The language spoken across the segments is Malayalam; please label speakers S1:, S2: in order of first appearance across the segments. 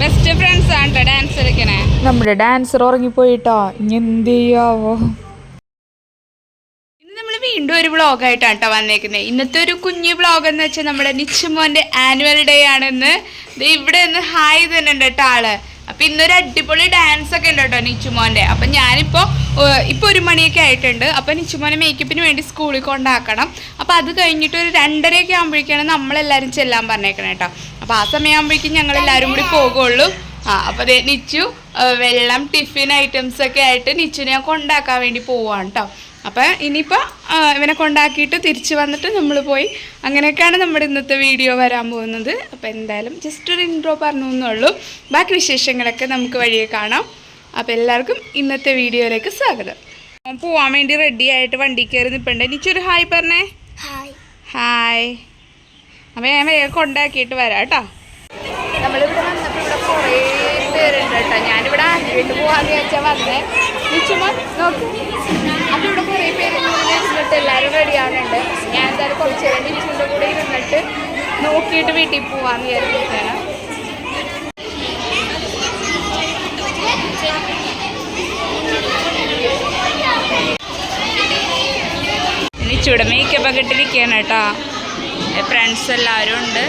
S1: ബെസ്റ്റ് ഫ്രണ്ട്സ് ആണ് ഡാൻസ് കളിക്കണേ.
S2: നമ്മുടെ ഡാൻസർ ഉറങ്ങിപ്പോയിട്ടോ, ഇനി എന്ത് ചെയ്യാവോ.
S1: ഇന്ന് നമ്മൾ വീണ്ടും ഒരു വ്ളോഗായിട്ടാണ് കേട്ടോ വന്നേക്കുന്നത്. ഇന്നത്തെ ഒരു കുഞ്ഞു വ്ളോഗ് എന്ന് വെച്ചാൽ നമ്മുടെ നിച്ചുമോൻ്റെ ആനുവൽ ഡേ ആണെന്ന് ഇവിടെ നിന്ന് ഹായ് തന്നെ ഉണ്ട് കേട്ടോ ആള്. അപ്പം ഇന്നൊരു അടിപൊളി ഡാൻസ് ഒക്കെ ഉണ്ട് കേട്ടോ നിച്ചുമോൻ്റെ. അപ്പം ഞാനിപ്പോൾ 1 മണിയൊക്കെ ആയിട്ടുണ്ട്. അപ്പം നിച്ചുമോനെ മേക്കപ്പിന് വേണ്ടി സ്കൂളിൽ കൊണ്ടാക്കണം. അപ്പം അത് കഴിഞ്ഞിട്ട് ഒരു 2:30 ആകുമ്പോഴേക്കാണ് നമ്മളെല്ലാവരും ചെല്ലാൻ പറഞ്ഞേക്കണം കേട്ടോ. അപ്പോൾ ആ സമയമാകുമ്പോഴേക്കും ഞങ്ങളെല്ലാവരും കൂടി പോകുള്ളൂ. അപ്പോൾ അതെ നിച്ചു വെള്ളം ടിഫിൻ ഐറ്റംസ് ഒക്കെ ആയിട്ട് നിച്ചുനെ ഞാൻ കൊണ്ടാക്കാൻ വേണ്ടി പോവാണ് കേട്ടോ. അപ്പോൾ ഇനിയിപ്പോൾ ഇവനെ കൊണ്ടാക്കിയിട്ട് തിരിച്ച് വന്നിട്ട് നമ്മൾ പോയി അങ്ങനെയൊക്കെയാണ് നമ്മുടെ ഇന്നത്തെ വീഡിയോ വരാൻ പോകുന്നത്. അപ്പോൾ എന്തായാലും ജസ്റ്റ് ഒരു ഇൻട്രോ പറഞ്ഞു എന്നുള്ളൂ. ബാക്കി വിശേഷങ്ങളൊക്കെ നമുക്ക് വഴിയെ കാണാം. അപ്പോൾ എല്ലാവർക്കും ഇന്നത്തെ വീഡിയോയിലേക്ക് സ്വാഗതം. പോവാൻ വേണ്ടി റെഡി ആയിട്ട് വണ്ടി കയറി നിൽപ്പുണ്ട്. നിച്ചൊരു ഹായ് പറഞ്ഞേ. ഹായ്. അപ്പോൾ ഞാൻ വേഗം കൊണ്ടാക്കിയിട്ട് വരാം കേട്ടോ. നമ്മളിവിടെ വന്നപ്പോൾ ഇവിടെ കുറേ പേരുണ്ട് കേട്ടോ. ഞാനിവിടെ ആദ്യമായിട്ട് പോകാമെന്ന് വിചാരിച്ചാൽ വന്നേ. നിച്ചുമോൻ നോക്ക്, അപ്പോൾ ഇവിടെ കുറേ പേര് ഇരുന്നിട്ട് എല്ലാവരും റെഡിയാവുന്നുണ്ട്. ഞാൻ എന്തായാലും കുറച്ച് നേരം നിച്ചുവിൻ്റെ കൂടെ ഇരുന്നിട്ട് നോക്കിയിട്ട് വീട്ടിൽ പോകാമെന്ന് വിചാരിച്ചിട്ടാണ്. നിച്ചുവിടെ മേക്കപ്പ് ഒക്കെ ഇട്ടിരിക്കുകയാണ് കേട്ടോ. ഫ്രണ്ട്സ് എല്ലാവരും ഉണ്ട്.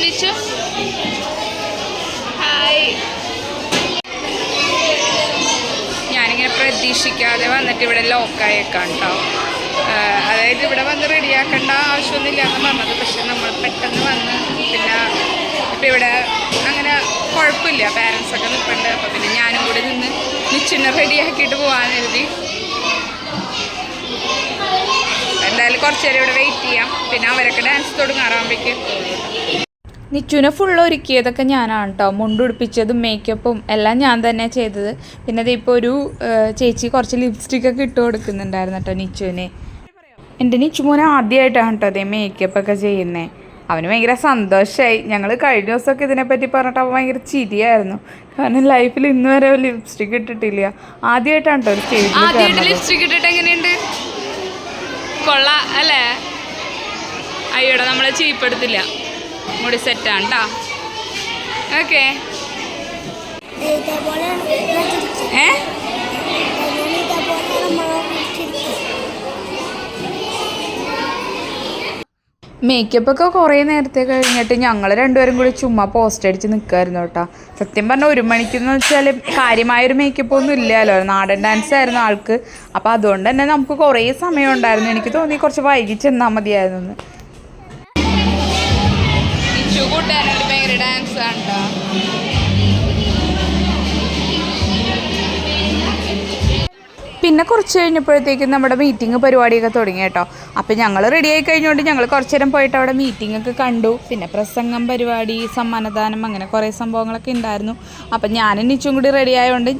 S1: നിച്ചു ഹായ്. ഞാനിങ്ങനെ പ്രതീക്ഷിക്കാതെ വന്നിട്ട് ഇവിടെ ലോക്കായേക്കാം കേട്ടോ. അതായത് ഇവിടെ വന്ന് റെഡിയാക്കേണ്ട ആവശ്യമൊന്നുമില്ല എന്ന് പറഞ്ഞത്. പക്ഷെ നമ്മൾ പെട്ടെന്ന് വന്ന് പിന്നെ ഇപ്പം ഇവിടെ അങ്ങനെ കുഴപ്പമില്ല, പാരൻസൊക്കെ നിൽപ്പുണ്ട്. അപ്പം പിന്നെ ഞാനും കൂടി നിന്ന് നിച്ചുനെ റെഡിയാക്കിയിട്ട് പോകാൻ കരുതി. എന്തായാലും കുറച്ച് നേരം ഇവിടെ വെയിറ്റ് ചെയ്യാം. പിന്നെ അവരൊക്കെ ഡാൻസ് തുടങ്ങാറാകുമ്പോഴേക്കും
S2: നിച്ചുവിനെ ഫുള്ള് ഒരുക്കിയതൊക്കെ ഞാനാണ് കേട്ടോ. മുണ്ടുടിപ്പിച്ചതും മേക്കപ്പും എല്ലാം ഞാൻ തന്നെ ചെയ്തത്. പിന്നെ അതിപ്പോൾ ഒരു ചേച്ചി കുറച്ച് ലിപ്സ്റ്റിക്കൊക്കെ ഇട്ട് കൊടുക്കുന്നുണ്ടായിരുന്നു കേട്ടോ നിച്ചുവിനെ. എൻ്റെ നിച്ചുമോനെ ആദ്യമായിട്ടാണ് കേട്ടോ അതേ മേക്കപ്പൊക്കെ ചെയ്യുന്നത്. അവന് ഭയങ്കര സന്തോഷമായി. ഞങ്ങൾ കഴിഞ്ഞ ദിവസമൊക്കെ ഇതിനെപ്പറ്റി പറഞ്ഞിട്ട് അവൻ ഭയങ്കര ചിരിയായിരുന്നു. കാരണം ലൈഫിൽ ഇന്ന് വരെ ലിപ്സ്റ്റിക്ക് ഇട്ടിട്ടില്ല. ആദ്യമായിട്ടാണ് കേട്ടോ ഒരു സ്റ്റേജിൽ
S1: ലിപ്സ്റ്റിക്ക് ഇട്ടിട്ട് എങ്ങനെയുണ്ട്? കൊള്ളാം അല്ലേ? അയ്യോടെ നമ്മളെ ചീപ്പെടുത്തില്ല. മുടി സെറ്റാണ് കേട്ടോ. ഓക്കെ.
S2: മേക്കപ്പൊക്കെ കുറേ നേരത്തെ കഴിഞ്ഞിട്ട് ഞങ്ങൾ രണ്ടുപേരും കൂടി ചുമ്മാ പോസ്റ്റ് അടിച്ച് നിൽക്കുമായിരുന്നു കേട്ടോ. സത്യം പറഞ്ഞാൽ 1 മണിക്കെന്ന് വെച്ചാൽ കാര്യമായൊരു മേക്കപ്പ് ഒന്നും ഇല്ലല്ലോ. നാടൻ ഡാൻസ് ആയിരുന്നു ആൾക്ക്. അപ്പോൾ അതുകൊണ്ട് തന്നെ നമുക്ക് കുറേ സമയം ഉണ്ടായിരുന്നു. എനിക്ക് തോന്നി കുറച്ച് വൈകി ചെന്നാൽ മതിയായിരുന്നു.
S1: കൂട്ടുകാരോട് ഭയങ്കര ഡാൻസ് ആണ് കേട്ടോ.
S2: പിന്നെ കുറച്ച് കഴിഞ്ഞപ്പോഴത്തേക്കും നമ്മുടെ മീറ്റിംഗ് പരിപാടിയൊക്കെ തുടങ്ങി കേട്ടോ. അപ്പോൾ ഞങ്ങൾ റെഡിയായി കഴിഞ്ഞുകൊണ്ട് ഞങ്ങൾ കുറച്ച് നേരം പോയിട്ട് അവിടെ മീറ്റിംഗൊക്കെ കണ്ടു. പിന്നെ പ്രസംഗം പരിപാടി, സമ്മാനദാനം, അങ്ങനെ കുറേ സംഭവങ്ങളൊക്കെ ഉണ്ടായിരുന്നു. അപ്പം ഞാനും നിച്ചും കൂടി റെഡി ആയതുകൊണ്ട്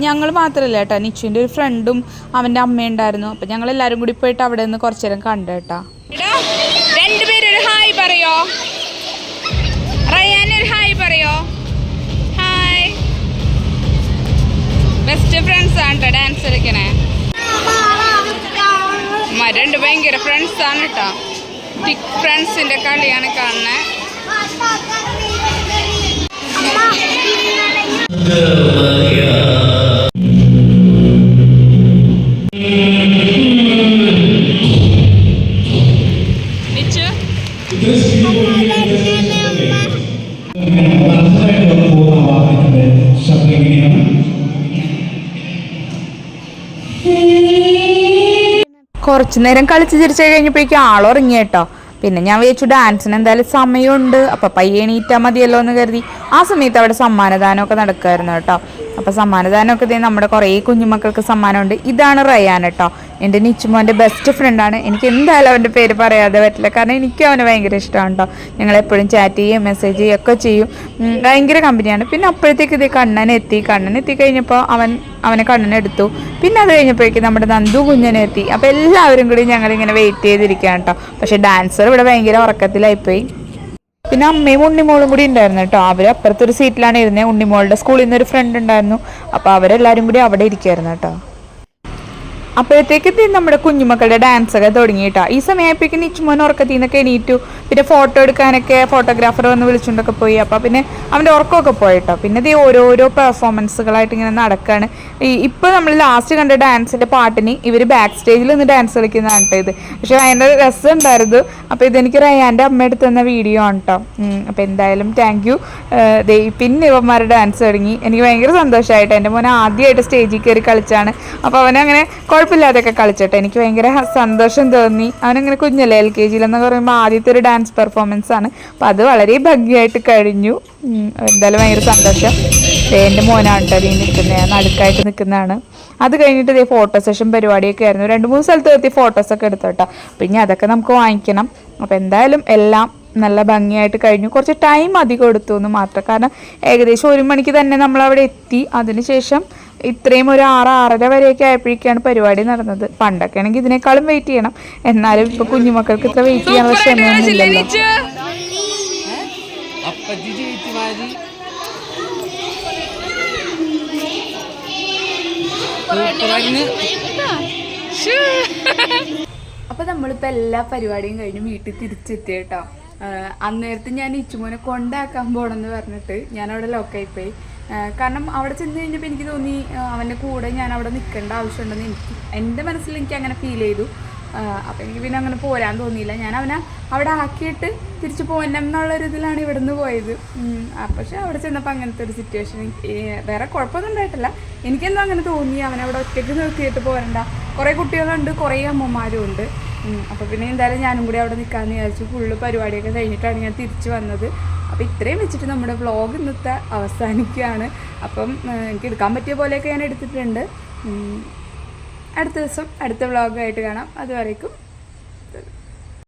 S2: ഞങ്ങൾ മാത്രമല്ല കേട്ടോ, നിച്ചുവിൻ്റെ ഒരു ഫ്രണ്ടും അവൻ്റെ അമ്മയും ഉണ്ടായിരുന്നു. അപ്പം ഞങ്ങളെല്ലാവരും കൂടി പോയിട്ട് അവിടെ നിന്ന് കുറച്ച് നേരം കണ്ടു കേട്ടോ.
S1: രണ്ടുപേരൊരു ഹായ് പറയോ? റയാനൊരു ഹായ് പറയോ? ഹായ്. ബെസ്റ്റ് ഫ്രണ്ട്സ് ആണ് കേട്ടോ ഡാൻസ് കളിക്കണേ. രണ്ട് ഭയങ്കര ഫ്രണ്ട്സ് ആണ് കേട്ടോ. തിക് ഫ്രണ്ട്സിന്റെ കളിയാണ് കാണുന്നത്.
S2: കുറച്ച് നേരം കളിച്ച് ചിരിച്ച് കഴിഞ്ഞപ്പോഴേക്കും ആളുറങ്ങി കേട്ടോ. പിന്നെ ഞാൻ വിചാരിച്ചു ഡാൻസിന് എന്തായാലും സമയമുണ്ട്, അപ്പം പയ്യെ എണീറ്റാൽ മതിയല്ലോ എന്ന് കരുതി. ആ സമയത്ത് അവിടെ സമ്മാനദാനമൊക്കെ നടക്കുമായിരുന്നു കേട്ടോ. അപ്പോൾ സമ്മാനദാനമൊക്കെ നമ്മുടെ കുറേ കുഞ്ഞുമക്കൾക്ക് സമ്മാനമുണ്ട്. ഇതാണ് റയാൻ കേട്ടോ, എൻ്റെ നിച്ചുമോൻ്റെ ബെസ്റ്റ് ഫ്രണ്ടാണ്. എനിക്ക് എന്തായാലും അവൻ്റെ പേര് പറയാതെ പറ്റില്ല, കാരണം എനിക്കും അവനെ ഭയങ്കര ഇഷ്ടമാണ് കേട്ടോ. ഞങ്ങളെപ്പോഴും ചാറ്റ് ചെയ്യും, മെസ്സേജ് ചെയ്യുകയൊക്കെ ചെയ്യും. ഭയങ്കര കമ്പനിയാണ്. പിന്നെ അപ്പോഴത്തേക്ക് ഇത് കണ്ണനെത്തി കഴിഞ്ഞപ്പോൾ അവനെ കണ്ണനെടുത്തു. പിന്നെ അത് കഴിഞ്ഞപ്പോഴേക്കും നമ്മുടെ നന്ദു കുഞ്ഞനെ എത്തി. അപ്പോൾ എല്ലാവരും കൂടി ഞങ്ങളിങ്ങനെ വെയിറ്റ് ചെയ്തിരിക്കുകയാണ് കേട്ടോ. പക്ഷേ ഡാൻസർ ഇവിടെ ഭയങ്കര ഉറക്കത്തിലായിപ്പോയി. പിന്നെ അമ്മയും ഉണ്ണിമോളും കൂടി ഉണ്ടായിരുന്നു കേട്ടോ. അവർ അപ്പുറത്തൊരു സീറ്റിലാണ് ഇരുന്നത്. ഉണ്ണിമോളുടെ സ്കൂളിൽ നിന്നൊരു ഫ്രണ്ട് ഉണ്ടായിരുന്നു. അപ്പോൾ അവരെല്ലാവരും കൂടി അവിടെ ഇരിക്കുമായിരുന്നു കേട്ടോ. അപ്പോഴത്തേക്ക് നമ്മുടെ കുഞ്ഞുമക്കളുടെ ഡാൻസ് ഒക്കെ തുടങ്ങിയിട്ടാ. ഈ സമയമായപ്പോഴേക്കും നിച്ചുമോൻ ഉറക്കത്തിൽ നിന്നൊക്കെ എണീറ്റു. പിന്നെ ഫോട്ടോ എടുക്കാനൊക്കെ ഫോട്ടോഗ്രാഫർ വന്ന് വിളിച്ചുകൊണ്ടൊക്കെ പോയി. അപ്പോൾ പിന്നെ അവൻ്റെ ഉറക്കമൊക്കെ പോയിട്ടോ. പിന്നെ ഇത് ഓരോരോ പെർഫോമൻസുകളായിട്ട് ഇങ്ങനെ നടക്കുകയാണ്. ഇപ്പോൾ നമ്മൾ ലാസ്റ്റ് കണ്ട ഡാൻസിൻ്റെ പാട്ടിന് ഇവർ ബാക്ക് സ്റ്റേജിൽ നിന്ന് ഡാൻസ് കളിക്കുന്നതാണ് കേട്ടോ ഇത്. പക്ഷെ ഭയങ്കര രസം ഉണ്ടായിരുന്നു. അപ്പോൾ ഇതെനിക്ക് റയാൻ്റെ അമ്മ എടുത്ത് തന്ന വീഡിയോ ആണ് കേട്ടോ. അപ്പോൾ എന്തായാലും താങ്ക് യു. പിന്നെ ഇവന്മാർ ഡാൻസ് തുടങ്ങി. എനിക്ക് ഭയങ്കര സന്തോഷമായിട്ട്. എൻ്റെ മോനെ ആദ്യമായിട്ട് സ്റ്റേജിൽ കയറി കളിച്ചാണ്. അപ്പോൾ അവനങ്ങനെ കുഴപ്പമില്ലാതെയൊക്കെ കളിച്ചോട്ടെ. എനിക്ക് ഭയങ്കര സന്തോഷം തോന്നി. അവനങ്ങനെ കുഞ്ഞല്ലേ, LKG എന്നൊക്കെ പറയുമ്പോൾ ആദ്യത്തെ ഒരു ഡാൻസ് പെർഫോമൻസ് ആണ്. അപ്പോൾ അത് വളരെ ഭംഗിയായിട്ട് കഴിഞ്ഞു. എന്തായാലും ഭയങ്കര സന്തോഷം. എൻ്റെ മോനാണ് കേട്ടോ ഈ നിൽക്കുന്നത്, നടുക്കായിട്ട് നിൽക്കുന്നതാണ്. അത് കഴിഞ്ഞിട്ട് ഇതേ ഫോട്ടോ സെഷൻ പരിപാടിയൊക്കെ ആയിരുന്നു. 2-3 സ്ഥലത്ത് നിർത്തി ഫോട്ടോസൊക്കെ എടുത്തോട്ടോ. പിന്നെ അതൊക്കെ നമുക്ക് വാങ്ങിക്കണം. അപ്പോൾ എന്തായാലും എല്ലാം നല്ല ഭംഗിയായിട്ട് കഴിഞ്ഞു. കുറച്ച് ടൈം അധികം എടുത്തു എന്ന് മാത്രം. കാരണം ഏകദേശം 1 മണിക്ക് തന്നെ നമ്മളവിടെ എത്തി. അതിനുശേഷം ഇത്രയും ഒരു 6-6:30 വരെയൊക്കെ ആയപ്പോഴേക്കാണ് പരിപാടി നടന്നത്. പണ്ടൊക്കെ ആണെങ്കിൽ ഇതിനേക്കാളും വെയിറ്റ് ചെയ്യണം. എന്നാലും ഇപ്പൊ കുഞ്ഞുമക്കൾക്ക് ഇത്ര വെയിറ്റ് ചെയ്യാനുള്ള ക്ഷമയൊന്നുമില്ലല്ലോ. അപ്പൊ നമ്മളിപ്പോ എല്ലാ പരിപാടിയും കഴിഞ്ഞ് വീട്ടിൽ തിരിച്ചെത്തി കേട്ടോ. അന്നേരത്ത് ഞാൻ ഇച്ചുമോനെ കൊണ്ടാക്കാൻ പോകണമെന്ന് പറഞ്ഞിട്ട് ഞാനവിടെ ലോക്കായിപ്പോയി. കാരണം അവിടെ ചെന്ന് കഴിഞ്ഞപ്പോൾ എനിക്ക് തോന്നി അവൻ്റെ കൂടെ ഞാൻ അവിടെ നിൽക്കേണ്ട ആവശ്യമുണ്ടെന്ന് എൻ്റെ മനസ്സിൽ എനിക്ക് അങ്ങനെ ഫീൽ ചെയ്തു. അപ്പോൾ എനിക്ക് പിന്നെ അങ്ങനെ പോരാൻ തോന്നിയില്ല. ഞാൻ അവനെ അവിടെ ആക്കിയിട്ട് തിരിച്ചു പോകണം എന്നുള്ളൊരു ഇതിലാണ് ഇവിടെ നിന്ന് പോയത്. പക്ഷെ അവിടെ ചെന്നപ്പോൾ അങ്ങനത്തെ ഒരു സിറ്റുവേഷൻ, വേറെ കുഴപ്പമൊന്നും ഉണ്ടായിട്ടില്ല. എനിക്കെന്തോ അങ്ങനെ തോന്നി അവനവിടെ ഒറ്റയ്ക്ക് നിർത്തിയിട്ട് പോരണ്ട. കുറേ കുട്ടികളുണ്ട്, കുറേ അമ്മമാരും ഉണ്ട്. അപ്പോൾ പിന്നെ എന്തായാലും ഞാനും കൂടി അവിടെ നിൽക്കാമെന്ന് വിചാരിച്ചു. ഫുള്ള് പരിപാടിയൊക്കെ കഴിഞ്ഞിട്ടാണ് ഞാൻ തിരിച്ചു വന്നത്. അപ്പോൾ ഇത്രയും വെച്ചിട്ട് നമ്മുടെ വ്ളോഗ് ഇന്നത്തെ അവസാനിക്കുകയാണ്. അപ്പം എനിക്ക് എടുക്കാൻ പറ്റിയ പോലെയൊക്കെ ഞാൻ എടുത്തിട്ടുണ്ട്. അടുത്ത ദിവസം അടുത്ത വ്ളോഗായിട്ട് കാണാം. അതുവരേക്കും